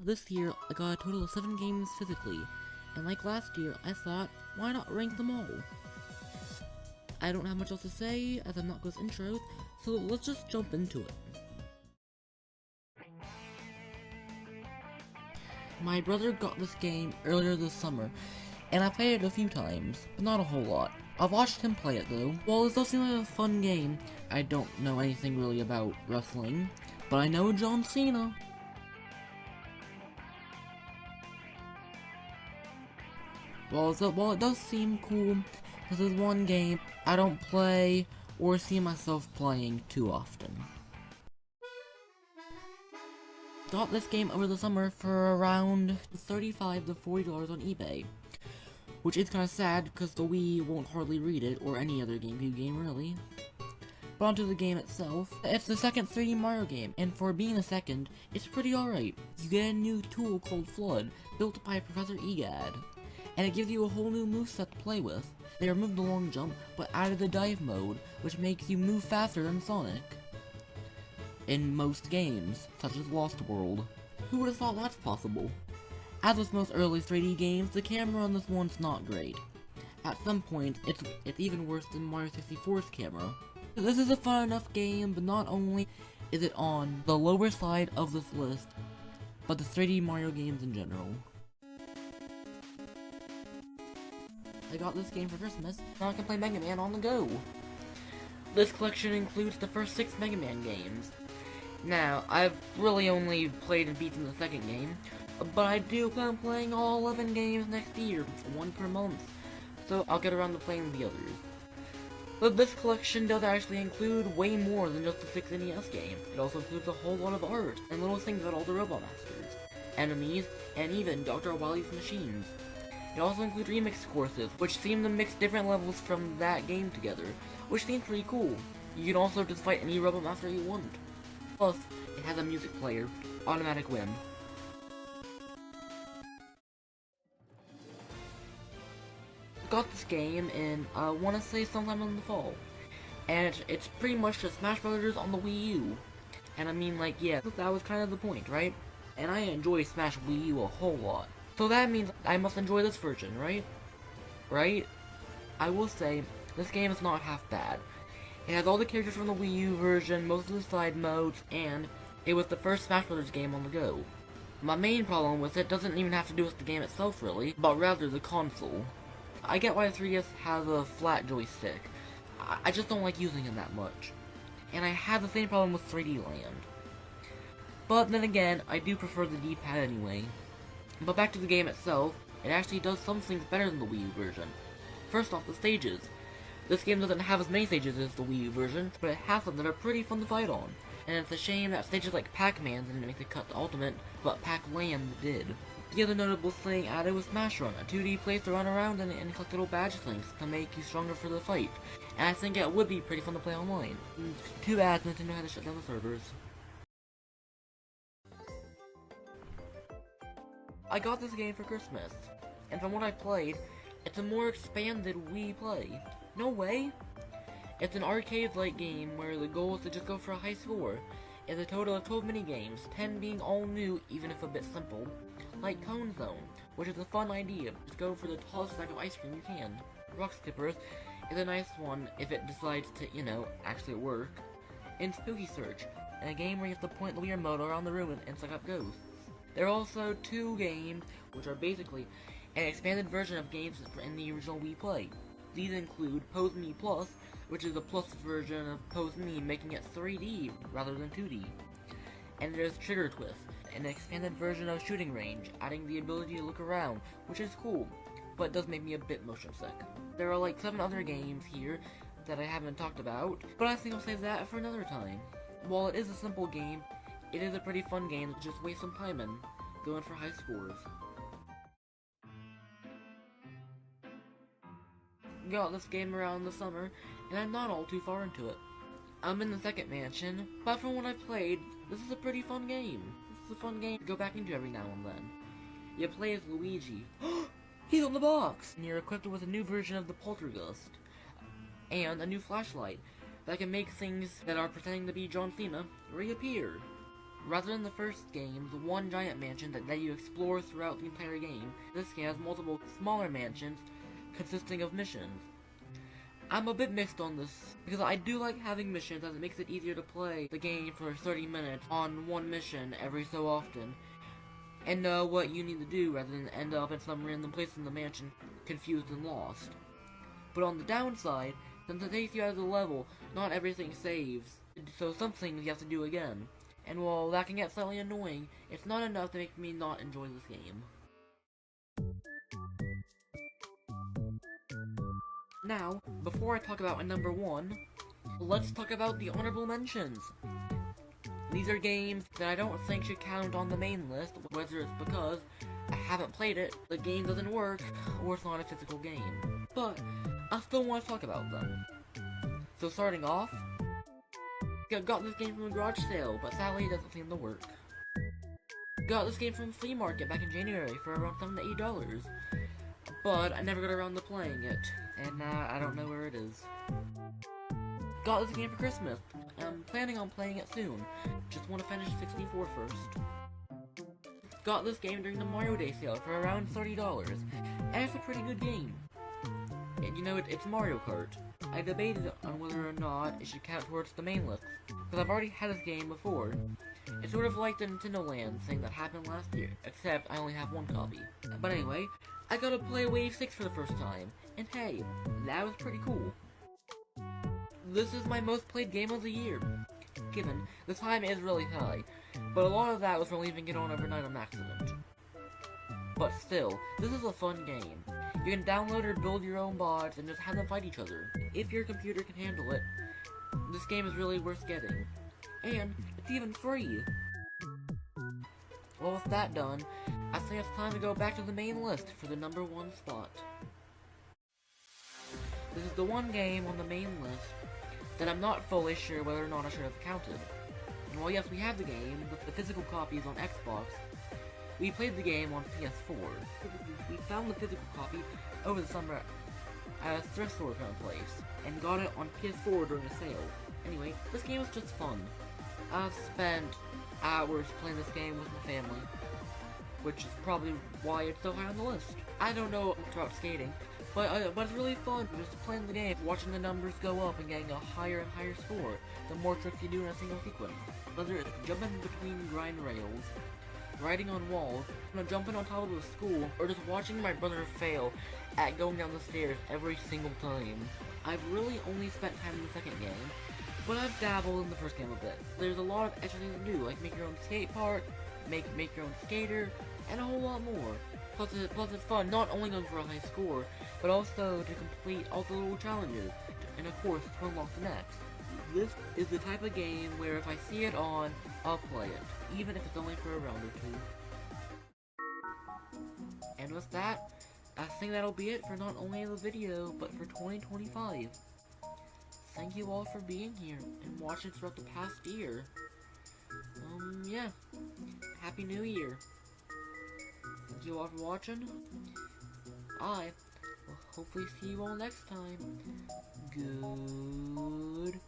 This year, I got a total of 7 games physically, and like last year, I thought, why not rank them all? I don't have much else to say, as I'm not good with intros, so let's just jump into it. My brother got this game earlier this summer, and I played it a few times, but not a whole lot. I've watched him play it though. While this does seem like a fun game, I don't know anything really about wrestling, but I know John Cena. While it does seem cool, this is one game I don't play or see myself playing too often. Got this game over the summer for around $35 to $40 on eBay, which is kinda sad because the Wii won't hardly read it, or any other GameCube game really. But onto the game itself, it's the second 3D Mario game, and for being the second, it's pretty alright. You get a new tool called Flood, built by Professor Egad, and it gives you a whole new moveset to play with. They removed the long jump, but added the dive mode, which makes you move faster than Sonic in most games, such as Lost World. Who would have thought that's possible? As with most early 3D games, the camera on this one's not great. At some points, it's even worse than Mario 64's camera. This is a fun enough game, but not only is it on the lower side of this list, but the 3D Mario games in general. I got this game for Christmas, now I can play Mega Man on the go. This collection includes the first 6 Mega Man games. Now, I've really only played and beaten the second game, but I do plan on playing all 11 games next year, 1 per month, so I'll get around to playing the others. But this collection does actually include way more than just the 6 NES games. It also includes a whole lot of art, and little things about all the Robot Masters, enemies, and even Dr. Wily's machines. It also includes remix courses, which seem to mix different levels from that game together, which seems pretty cool. You can also just fight any Robot Master you want. Plus, it has a music player, automatic win. Got this game in, I want to say sometime in the fall, and it's pretty much just Smash Brothers on the Wii U. And I mean, like, yeah, that was kind of the point, right? And I enjoy Smash Wii U a whole lot. So that means I must enjoy this version, right? Right? I will say, this game is not half bad. It has all the characters from the Wii U version, most of the side modes, and it was the first Smash Brothers game on the go. My main problem with it doesn't even have to do with the game itself really, but rather the console. I get why the 3DS has a flat joystick. I just don't like using it that much. And I have the same problem with 3D Land. But then again, I do prefer the D-pad anyway. But back to the game itself, it actually does some things better than the Wii U version. First off, the stages. This game doesn't have as many stages as the Wii U version, but it has some that are pretty fun to fight on. And it's a shame that stages like Pac-Man didn't make the cut to Ultimate, but Pac-Land did. The other notable thing added was Smash Run, a 2D place to run around and collect little badge things to make you stronger for the fight. And I think it would be pretty fun to play online. Too bad Nintendo had to shut down the servers. I got this game for Christmas, and from what I've played, it's a more expanded Wii Play. No way! It's an arcade-like game where the goal is to just go for a high score. It's a total of 12 mini-games, 10 being all new, even if a bit simple. Like Cone Zone, which is a fun idea, just go for the tallest stack of ice cream you can. Rock Skippers is a nice one if it decides to, actually work. And Spooky Search, in a game where you have to point the Wii remote around the room and suck up ghosts. There are also 2 games, which are basically an expanded version of games in the original Wii Play. These include Pose Me Plus, which is a plus version of Pose Me, making it 3D rather than 2D. And there's Trigger Twist, an expanded version of Shooting Range, adding the ability to look around, which is cool, but does make me a bit motion sick. There are like 7 other games here that I haven't talked about, but I think I'll save that for another time. While it is a simple game, it is a pretty fun game to just waste some time in, going for high scores. Got this game around the summer, and I'm not all too far into it. I'm in the second mansion, but from what I've played, this is a pretty fun game. This is a fun game to go back into every now and then. You play as Luigi. He's on the box! And you're equipped with a new version of the Poltergust, and a new flashlight that can make things that are pretending to be John Cena reappear. Rather than the first game's one giant mansion that you explore throughout the entire game, this game has multiple smaller mansions consisting of missions. I'm a bit mixed on this, because I do like having missions as it makes it easier to play the game for 30 minutes on one mission every so often, and know what you need to do rather than end up in some random place in the mansion confused and lost. But on the downside, since it takes you out of the level, not everything saves, so some things you have to do again. And while that can get slightly annoying, it's not enough to make me not enjoy this game. Now, before I talk about my number 1, let's talk about the honorable mentions. These are games that I don't think should count on the main list, whether it's because I haven't played it, the game doesn't work, or it's not a physical game. But, I still want to talk about them. So starting off, got this game from a garage sale, but sadly it doesn't seem to work. Got this game from a flea market back in January for around $7 to $8, but I never got around to playing it, and I don't know where it is. Got this game for Christmas, and I'm planning on playing it soon, just want to finish 64 first. Got this game during the Mario Day sale for around $30, and it's a pretty good game. And you know, it's Mario Kart. I debated on whether or not it should count towards the main list, because I've already had this game before. It's sort of like the Nintendo Land thing that happened last year, except I only have one copy. But anyway, I got to play Wave 6 for the first time, and hey, that was pretty cool. This is my most played game of the year, given the time is really high, but a lot of that was from leaving it on overnight on accident. But still, this is a fun game. You can download or build your own bots and just have them fight each other. If your computer can handle it, this game is really worth getting. And it's even free! Well, with that done, I think it's time to go back to the main list for the number 1 spot. This is the one game on the main list that I'm not fully sure whether or not I should have counted. And while yes, we have the game, the physical copies on Xbox, we played the game on PS4. We found the physical copy over the summer at a thrift store kind of place, and got it on PS4 during a sale. Anyway, this game is just fun. I've spent hours playing this game with my family, which is probably why it's so high on the list. I don't know much about skating, but it's really fun just playing the game, watching the numbers go up and getting a higher and higher score the more tricks you do in a single sequence. Whether it's jumping between grind rails, riding on walls, jumping on top of a school, or just watching my brother fail at going down the stairs every single time. I've really only spent time in the second game, but I've dabbled in the first game a bit. There's a lot of extra things to do, like make your own skate park, make your own skater, and a whole lot more. Plus it's fun not only going for a high score, but also to complete all the little challenges, and of course to unlock the next. This is the type of game where if I see it on, I'll play it, even if it's only for a round or two. And with that, I think that'll be it for not only the video, but for 2025. Thank you all for being here and watching throughout the past year. Yeah. Happy New Year. Thank you all for watching. I will hopefully see you all next time. Goodbye.